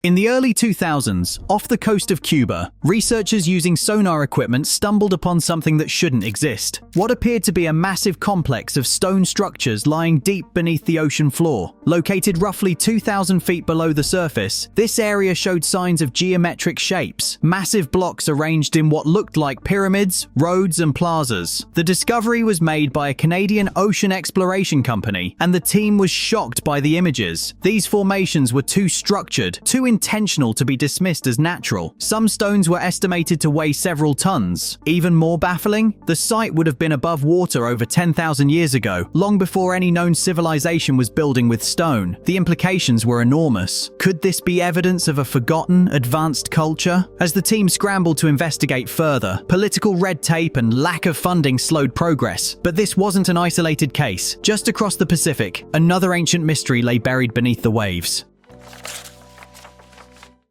In the early 2000s, off the coast of Cuba, researchers using sonar equipment stumbled upon something that shouldn't exist. What appeared to be a massive complex of stone structures lying deep beneath the ocean floor. Located roughly 2,000 feet below the surface, this area showed signs of geometric shapes, massive blocks arranged in what looked like pyramids, roads, and plazas. The discovery was made by a Canadian ocean exploration company, and the team was shocked by the images. These formations were too structured, too intentional to be dismissed as natural. Some stones were estimated to weigh several tons. Even more baffling, the site would have been above water over 10,000 years ago, long before any known civilization was building with stone. The implications were enormous. Could this be evidence of a forgotten, advanced culture? As the team scrambled to investigate further, political red tape and lack of funding slowed progress. But this wasn't an isolated case. Just across the Pacific, another ancient mystery lay buried beneath the waves.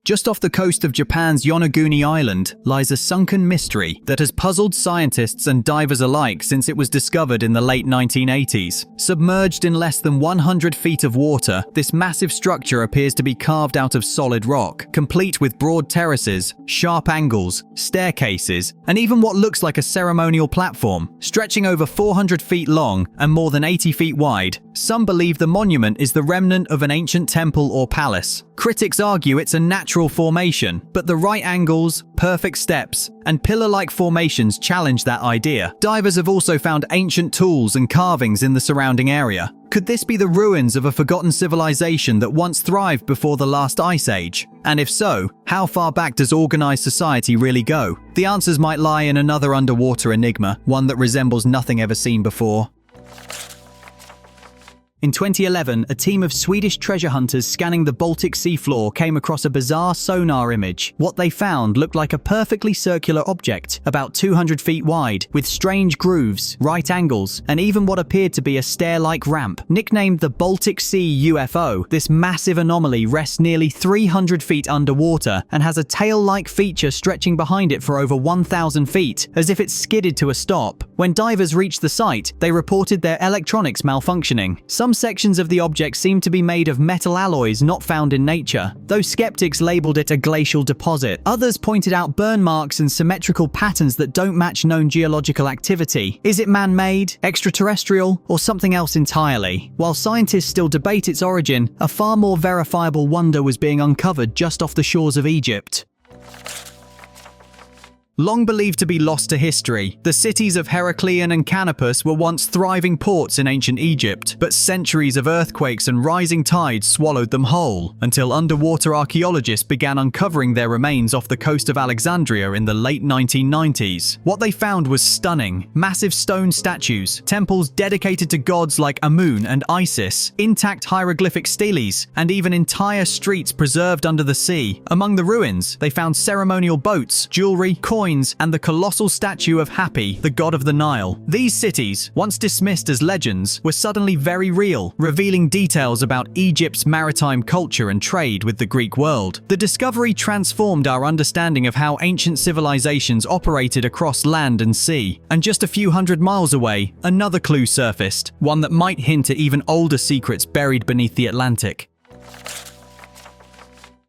Just off the coast of Japan's Yonaguni Island lies a sunken mystery that has puzzled scientists and divers alike since it was discovered in the late 1980s. Submerged in less than 100 feet of water, this massive structure appears to be carved out of solid rock, complete with broad terraces, sharp angles, staircases, and even what looks like a ceremonial platform. Stretching over 400 feet long and more than 80 feet wide, some believe the monument is the remnant of an ancient temple or palace. Critics argue it's a natural formation, but the right angles, perfect steps, and pillar-like formations challenge that idea. Divers have also found ancient tools and carvings in the surrounding area. Could this be the ruins of a forgotten civilization that once thrived before the last ice age? And if so, how far back does organized society really go? The answers might lie in another underwater enigma, one that resembles nothing ever seen before. In 2011, a team of Swedish treasure hunters scanning the Baltic Sea floor came across a bizarre sonar image. What they found looked like a perfectly circular object, about 200 feet wide, with strange grooves, right angles, and even what appeared to be a stair-like ramp. Nicknamed the Baltic Sea UFO, this massive anomaly rests nearly 300 feet underwater and has a tail-like feature stretching behind it for over 1,000 feet, as if it skidded to a stop. When divers reached the site, they reported their electronics malfunctioning. Some sections of the object seemed to be made of metal alloys not found in nature, though skeptics labeled it a glacial deposit. Others pointed out burn marks and symmetrical patterns that don't match known geological activity. Is it man-made, extraterrestrial, or something else entirely? While scientists still debate its origin, a far more verifiable wonder was being uncovered just off the shores of Egypt. Long believed to be lost to history, the cities of Heracleion and Canopus were once thriving ports in ancient Egypt, but centuries of earthquakes and rising tides swallowed them whole, until underwater archaeologists began uncovering their remains off the coast of Alexandria in the late 1990s. What they found was stunning. Massive stone statues, temples dedicated to gods like Amun and Isis, intact hieroglyphic steles, and even entire streets preserved under the sea. Among the ruins, they found ceremonial boats, jewelry, coins, and the colossal statue of Hapi, the god of the Nile. These cities, once dismissed as legends, were suddenly very real, revealing details about Egypt's maritime culture and trade with the Greek world. The discovery transformed our understanding of how ancient civilizations operated across land and sea. And just a few hundred miles away, another clue surfaced, one that might hint at even older secrets buried beneath the Atlantic.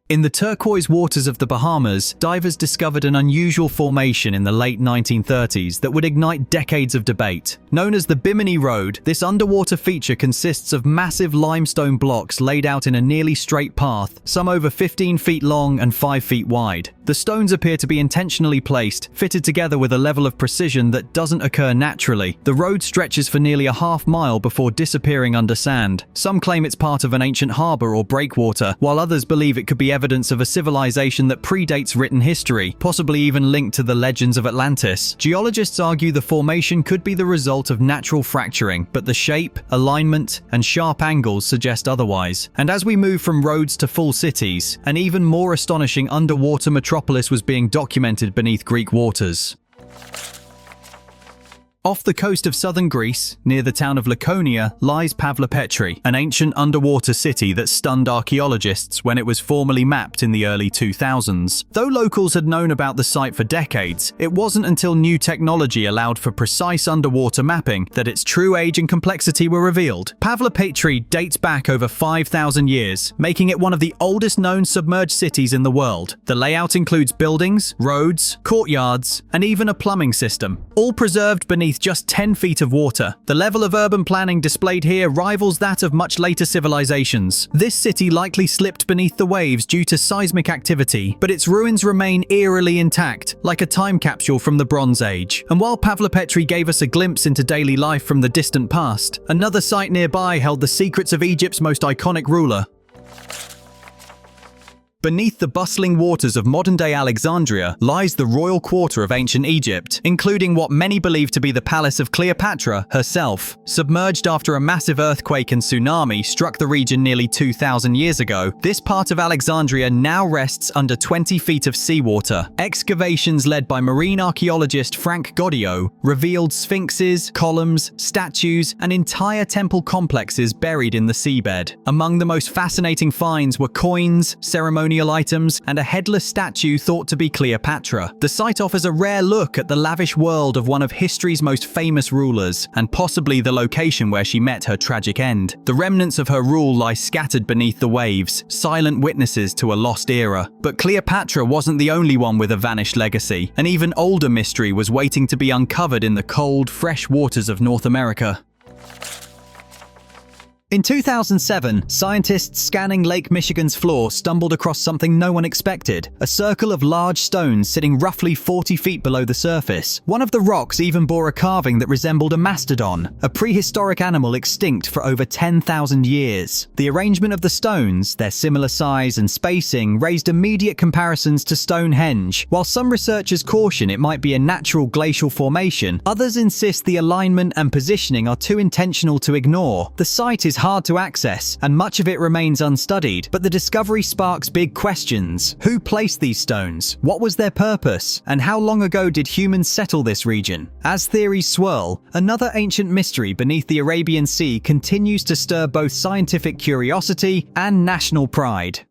In the turquoise waters of the Bahamas, divers discovered an unusual formation in the late 1930s that would ignite decades of debate. Known as the Bimini Road, this underwater feature consists of massive limestone blocks laid out in a nearly straight path, some over 15 feet long and 5 feet wide. The stones appear to be intentionally placed, fitted together with a level of precision that doesn't occur naturally. The road stretches for nearly a half-mile before disappearing under sand. Some claim it's part of an ancient harbor or breakwater, while others believe it could be evidence of a civilization that predates written history, possibly even linked to the legends of Atlantis. Geologists argue the formation could be the result of natural fracturing, but the shape, alignment, and sharp angles suggest otherwise. And as we move from roads to full cities, an even more astonishing underwater metropolis was being documented beneath Greek waters. Off the coast of southern Greece, near the town of Laconia, lies Pavlopetri, an ancient underwater city that stunned archaeologists when it was formally mapped in the early 2000s. Though locals had known about the site for decades, it wasn't until new technology allowed for precise underwater mapping that its true age and complexity were revealed. Pavlopetri dates back over 5,000 years, making it one of the oldest known submerged cities in the world. The layout includes buildings, roads, courtyards, and even a plumbing system, all preserved beneath just 10 feet of water. The level of urban planning displayed here rivals that of much later civilizations. This city likely slipped beneath the waves due to seismic activity, but its ruins remain eerily intact, like a time capsule from the Bronze Age. And while Pavlopetri gave us a glimpse into daily life from the distant past, another site nearby held the secrets of Egypt's most iconic ruler. Beneath the bustling waters of modern-day Alexandria lies the royal quarter of ancient Egypt, including what many believe to be the palace of Cleopatra herself. Submerged after a massive earthquake and tsunami struck the region nearly 2,000 years ago, this part of Alexandria now rests under 20 feet of seawater. Excavations led by marine archaeologist Frank Goddio revealed sphinxes, columns, statues, and entire temple complexes buried in the seabed. Among the most fascinating finds were coins, ceremonial items, and a headless statue thought to be Cleopatra. The site offers a rare look at the lavish world of one of history's most famous rulers, and possibly the location where she met her tragic end. The remnants of her rule lie scattered beneath the waves, silent witnesses to a lost era. But Cleopatra wasn't the only one with a vanished legacy. An even older mystery was waiting to be uncovered in the cold, fresh waters of North America. In 2007, scientists scanning Lake Michigan's floor stumbled across something no one expected: a circle of large stones sitting roughly 40 feet below the surface. One of the rocks even bore a carving that resembled a mastodon, a prehistoric animal extinct for over 10,000 years. The arrangement of the stones, their similar size and spacing, raised immediate comparisons to Stonehenge. While some researchers caution it might be a natural glacial formation, others insist the alignment and positioning are too intentional to ignore. The site is hard to access, and much of it remains unstudied, but the discovery sparks big questions. Who placed these stones? What was their purpose? And how long ago did humans settle this region? As theories swirl, another ancient mystery beneath the Arabian Sea continues to stir both scientific curiosity and national pride.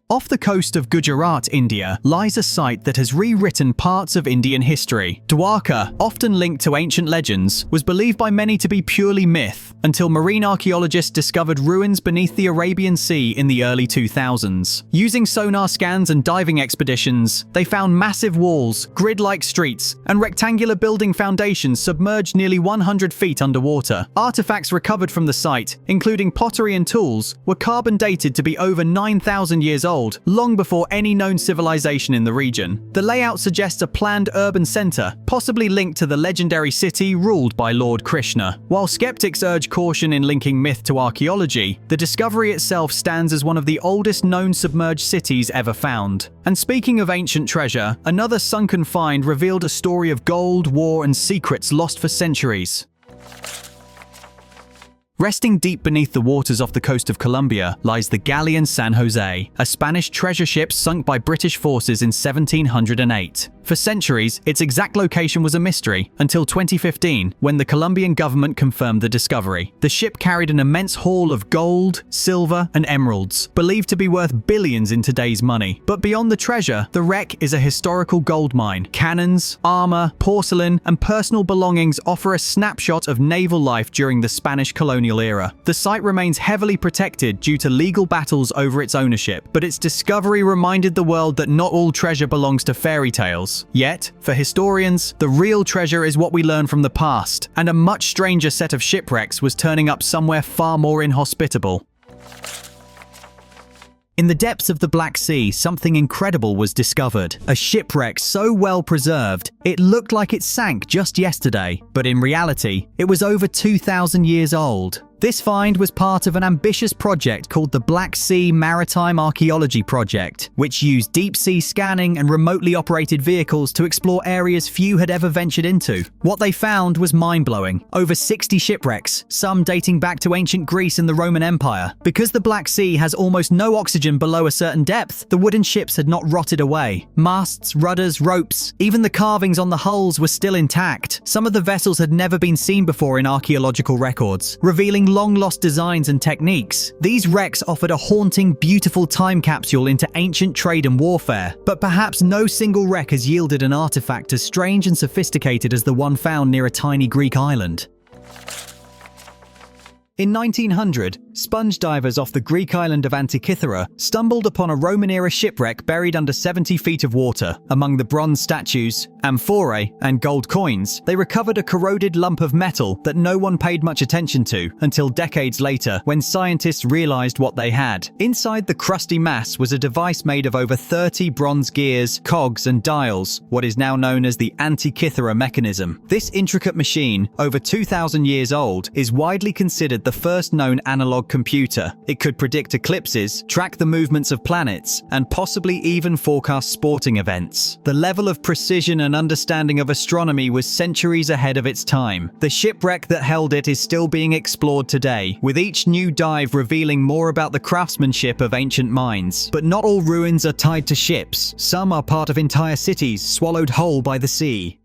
Off the coast of Gujarat, India, lies a site that has rewritten parts of Indian history. Dwarka, often linked to ancient legends, was believed by many to be purely myth, until marine archaeologists discovered ruins beneath the Arabian Sea in the early 2000s. Using sonar scans and diving expeditions, they found massive walls, grid-like streets, and rectangular building foundations submerged nearly 100 feet underwater. Artifacts recovered from the site, including pottery and tools, were carbon-dated to be over 9,000 years old, long before any known civilization in the region. The layout suggests a planned urban center, possibly linked to the legendary city ruled by Lord Krishna. While skeptics urge caution in linking myth to archaeology, the discovery itself stands as one of the oldest known submerged cities ever found. And speaking of ancient treasure, another sunken find revealed a story of gold, war, and secrets lost for centuries. Resting deep beneath the waters off the coast of Colombia lies the galleon San José, a Spanish treasure ship sunk by British forces in 1708. For centuries, its exact location was a mystery, until 2015, when the Colombian government confirmed the discovery. The ship carried an immense haul of gold, silver, and emeralds, believed to be worth billions in today's money. But beyond the treasure, the wreck is a historical gold mine. Cannons, armor, porcelain, and personal belongings offer a snapshot of naval life during the Spanish colonial era. The site remains heavily protected due to legal battles over its ownership, but its discovery reminded the world that not all treasure belongs to fairy tales. Yet, for historians, the real treasure is what we learn from the past, and a much stranger set of shipwrecks was turning up somewhere far more inhospitable. In the depths of the Black Sea, something incredible was discovered. A shipwreck so well preserved, it looked like it sank just yesterday, but in reality, it was over 2,000 years old. This find was part of an ambitious project called the Black Sea Maritime Archaeology Project, which used deep-sea scanning and remotely operated vehicles to explore areas few had ever ventured into. What they found was mind-blowing. Over 60 shipwrecks, some dating back to ancient Greece and the Roman Empire. Because the Black Sea has almost no oxygen below a certain depth, the wooden ships had not rotted away. Masts, rudders, ropes, even the carvings on the hulls were still intact. Some of the vessels had never been seen before in archaeological records, revealing long-lost designs and techniques. These wrecks offered a haunting, beautiful time capsule into ancient trade and warfare, but perhaps no single wreck has yielded an artifact as strange and sophisticated as the one found near a tiny Greek island. In 1900, sponge divers off the Greek island of Antikythera stumbled upon a Roman-era shipwreck buried under 70 feet of water. Among the bronze statues, amphorae, and gold coins, they recovered a corroded lump of metal that no one paid much attention to until decades later, when scientists realized what they had. Inside the crusty mass was a device made of over 30 bronze gears, cogs, and dials, what is now known as the Antikythera mechanism. This intricate machine, over 2,000 years old, is widely considered the first known analog computer. It could predict eclipses, track the movements of planets, and possibly even forecast sporting events. The level of precision and understanding of astronomy was centuries ahead of its time. The shipwreck that held it is still being explored today, with each new dive revealing more about the craftsmanship of ancient minds. But not all ruins are tied to ships. Some are part of entire cities swallowed whole by the sea.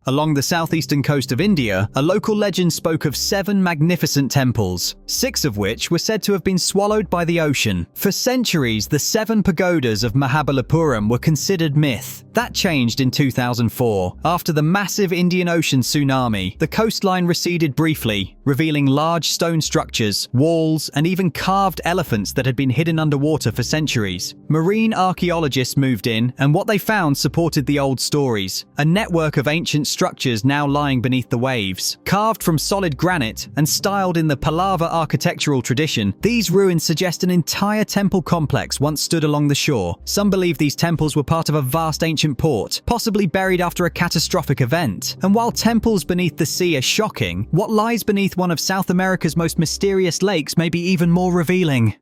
Along the southeastern coast of India, a local legend spoke of 7 magnificent temples, 6 of which were said to have been swallowed by the ocean. For centuries, the 7 pagodas of Mahabalipuram were considered myth. That changed in 2004. After the massive Indian Ocean tsunami, the coastline receded briefly, revealing large stone structures, walls, and even carved elephants that had been hidden underwater for centuries. Marine archaeologists moved in, and what they found supported the old stories. A network of ancient structures now lying beneath the waves. Carved from solid granite and styled in the Pallava architectural tradition, these ruins suggest an entire temple complex once stood along the shore. Some believe these temples were part of a vast ancient port, possibly buried after a catastrophic event. And while temples beneath the sea are shocking, what lies beneath one of South America's most mysterious lakes may be even more revealing.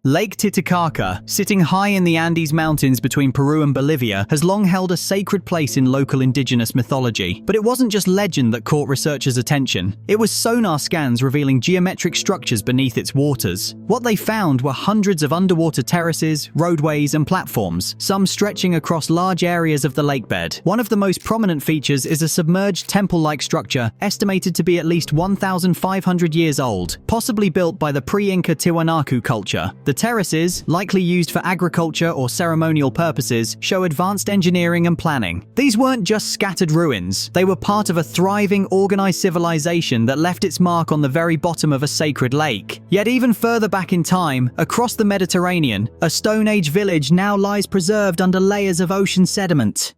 Lake Titicaca, sitting high in the Andes Mountains between Peru and Bolivia, has long held a sacred place in local indigenous mythology. But it wasn't just legend that caught researchers' attention. It was sonar scans revealing geometric structures beneath its waters. What they found were hundreds of underwater terraces, roadways, and platforms, some stretching across large areas of the lakebed. One of the most prominent features is a submerged temple-like structure estimated to be at least 1,500 years old, possibly built by the pre-Inca Tiwanaku culture. The terraces, likely used for agriculture or ceremonial purposes, show advanced engineering and planning. These weren't just scattered ruins. They were part of a thriving, organized civilization that left its mark on the very bottom of a sacred lake. Yet even further back in time, across the Mediterranean, a Stone Age village now lies preserved under layers of ocean sediment.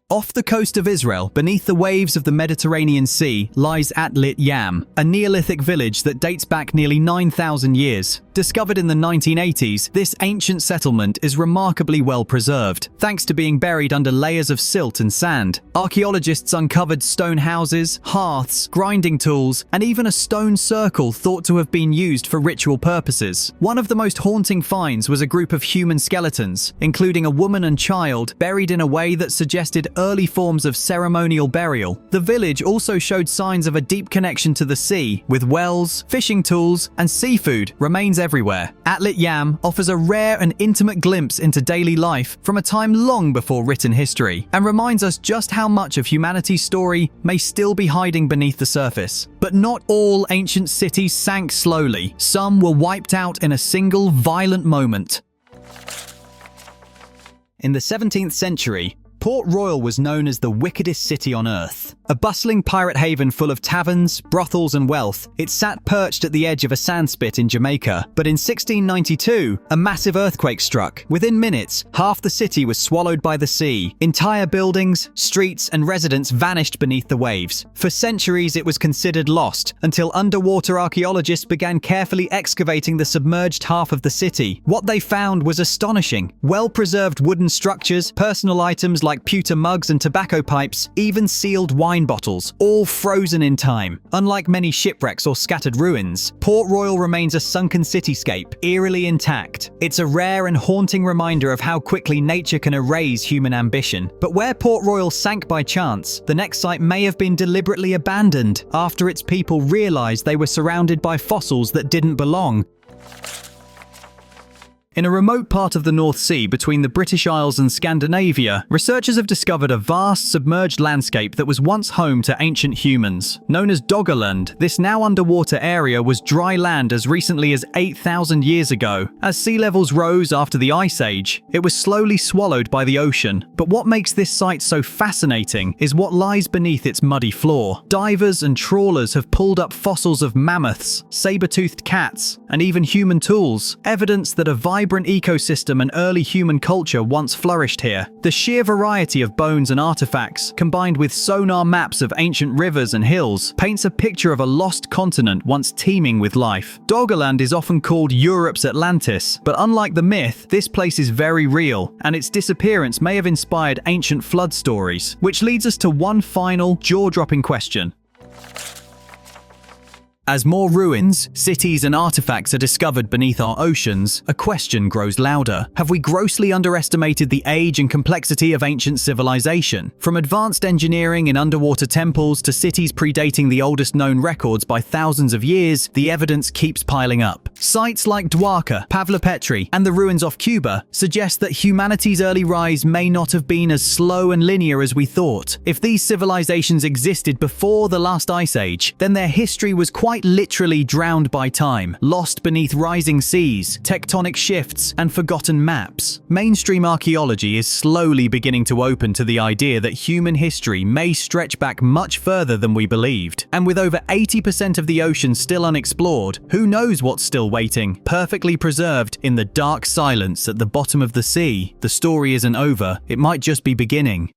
Off the coast of Israel, beneath the waves of the Mediterranean Sea, lies Atlit Yam, a Neolithic village that dates back nearly 9,000 years. Discovered in the 1980s, this ancient settlement is remarkably well preserved, thanks to being buried under layers of silt and sand. Archaeologists uncovered stone houses, hearths, grinding tools, and even a stone circle thought to have been used for ritual purposes. One of the most haunting finds was a group of human skeletons, including a woman and child, buried in a way that suggested early forms of ceremonial burial. The village also showed signs of a deep connection to the sea, with wells, fishing tools, and seafood remains everywhere. Atlit Yam offers a rare and intimate glimpse into daily life from a time long before written history, and reminds us just how much of humanity's story may still be hiding beneath the surface. But not all ancient cities sank slowly. Some were wiped out in a single violent moment. In the 17th century, Port Royal was known as the wickedest city on earth. A bustling pirate haven full of taverns, brothels, and wealth, it sat perched at the edge of a sandspit in Jamaica. But in 1692, a massive earthquake struck. Within minutes, half the city was swallowed by the sea. Entire buildings, streets, and residents vanished beneath the waves. For centuries, it was considered lost, until underwater archaeologists began carefully excavating the submerged half of the city. What they found was astonishing. Well-preserved wooden structures, personal items like like pewter mugs and tobacco pipes, even sealed wine bottles, all frozen in time. Unlike many shipwrecks or scattered ruins, Port Royal remains a sunken cityscape, eerily intact. It's a rare and haunting reminder of how quickly nature can erase human ambition. But where Port Royal sank by chance, the next site may have been deliberately abandoned after its people realized they were surrounded by fossils that didn't belong. In a remote part of the North Sea between the British Isles and Scandinavia, researchers have discovered a vast submerged landscape that was once home to ancient humans. Known as Doggerland, this now underwater area was dry land as recently as 8,000 years ago. As sea levels rose after the Ice Age, it was slowly swallowed by the ocean. But what makes this site so fascinating is what lies beneath its muddy floor. Divers and trawlers have pulled up fossils of mammoths, saber-toothed cats, and even human tools, evidence that a vibrant ecosystem and early human culture once flourished here. The sheer variety of bones and artifacts, combined with sonar maps of ancient rivers and hills, paints a picture of a lost continent once teeming with life. Doggerland is often called Europe's Atlantis, but unlike the myth, this place is very real, and its disappearance may have inspired ancient flood stories. Which leads us to one final, jaw-dropping question. As more ruins, cities, and artifacts are discovered beneath our oceans, a question grows louder. Have we grossly underestimated the age and complexity of ancient civilization? From advanced engineering in underwater temples to cities predating the oldest known records by thousands of years, the evidence keeps piling up. Sites like Dwarka, Pavlopetri, and the ruins off Cuba suggest that humanity's early rise may not have been as slow and linear as we thought. If these civilizations existed before the last ice age, then their history was quite literally drowned by time, lost beneath rising seas, tectonic shifts, and forgotten maps. Mainstream archaeology is slowly beginning to open to the idea that human history may stretch back much further than we believed. And with over 80% of the ocean still unexplored, who knows what's still waiting, perfectly preserved in the dark silence at the bottom of the sea? The story isn't over, it might just be beginning.